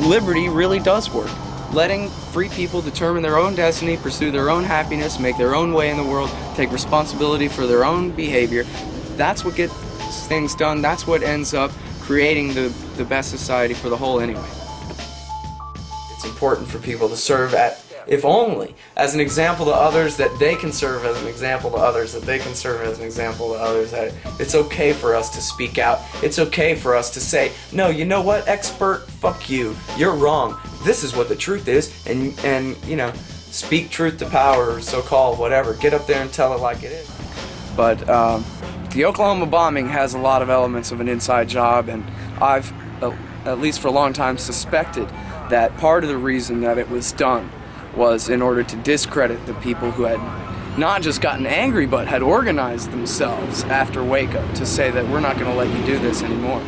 liberty really does work. Letting free people determine their own destiny, pursue their own happiness, make their own way in the world, take responsibility for their own behavior, that's what gets things done. That's what ends up creating the best society for the whole anyway. It's important for people to serve if only as an example to others, that they can serve as an example to others, that they can serve as an example to others, that it's okay for us to speak out. It's okay for us to say, no, you know what, expert, fuck you, you're wrong. This is what the truth is, and you know, speak truth to power, or so-called whatever. Get up there and tell it like it is. But the Oklahoma bombing has a lot of elements of an inside job, and I've, at least for a long time, suspected that part of the reason that it was done was in order to discredit the people who had not just gotten angry, but had organized themselves after Waco to say that we're not going to let you do this anymore.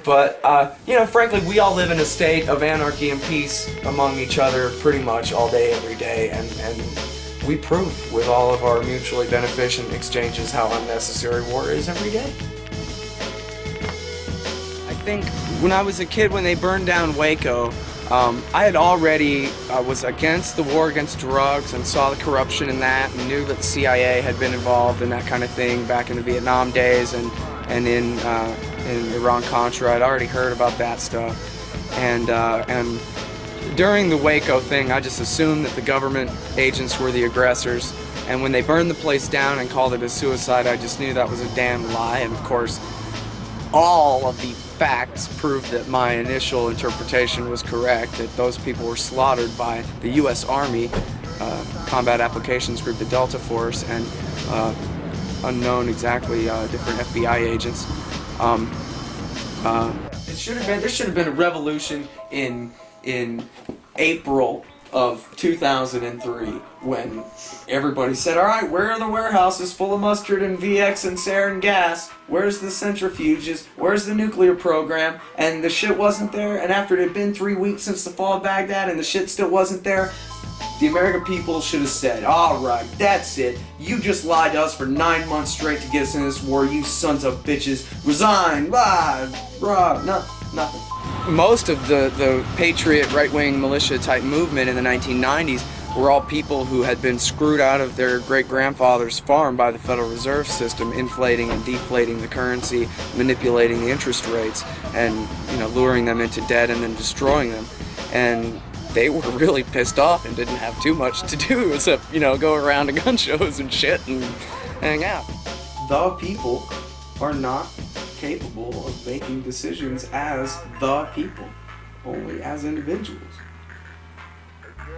But, you know, frankly, we all live in a state of anarchy and peace among each other pretty much all day, every day, and we prove with all of our mutually beneficent exchanges how unnecessary war is every day. I think when I was a kid, when they burned down Waco, I had already was against the war against drugs and saw the corruption in that, and knew that the CIA had been involved in that kind of thing back in the Vietnam days and in Iran-Contra. I'd already heard about that stuff, and during the Waco thing, I just assumed that the government agents were the aggressors, and when they burned the place down and called it a suicide, I just knew that was a damn lie. And of course, all of the facts proved that my initial interpretation was correct, that those people were slaughtered by the U.S. Army, Combat Applications Group, the Delta Force, and unknown exactly different FBI agents. There should have been a revolution in April of 2003 when everybody said, alright, where are the warehouses full of mustard and VX and sarin gas? Where's the centrifuges? Where's the nuclear program? And the shit wasn't there, and after it had been 3 weeks since the fall of Baghdad and the shit still wasn't there, the American people should have said, alright, that's it. You just lied to us for 9 months straight to get us in this war, you sons of bitches. Resign, blah, blah, nothing. Most of the patriot right-wing militia type movement in the 1990s were all people who had been screwed out of their great-grandfather's farm by the Federal Reserve System, inflating and deflating the currency, manipulating the interest rates, and, you know, luring them into debt and then destroying them. And they were really pissed off and didn't have too much to do except, you know, go around to gun shows and shit and hang out. The people are not capable of making decisions as the people, only as individuals.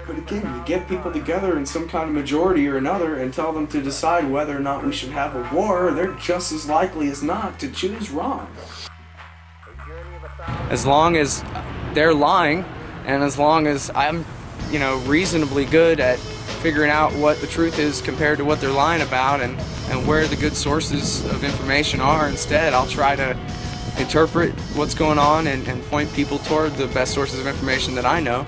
But again, you get people together in some kind of majority or another and tell them to decide whether or not we should have a war, they're just as likely as not to choose wrong. As long as they're lying, and as long as I'm, you know, reasonably good at figuring out what the truth is compared to what they're lying about, and where the good sources of information are instead, I'll try to interpret what's going on and point people toward the best sources of information that I know.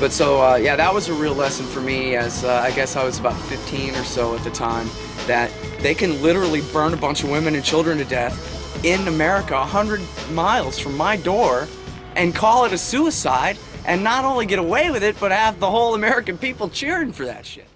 But so, yeah, that was a real lesson for me, as I guess I was about 15 or so at the time, that they can literally burn a bunch of women and children to death in America 100 miles from my door and call it a suicide, and not only get away with it, but have the whole American people cheering for that shit.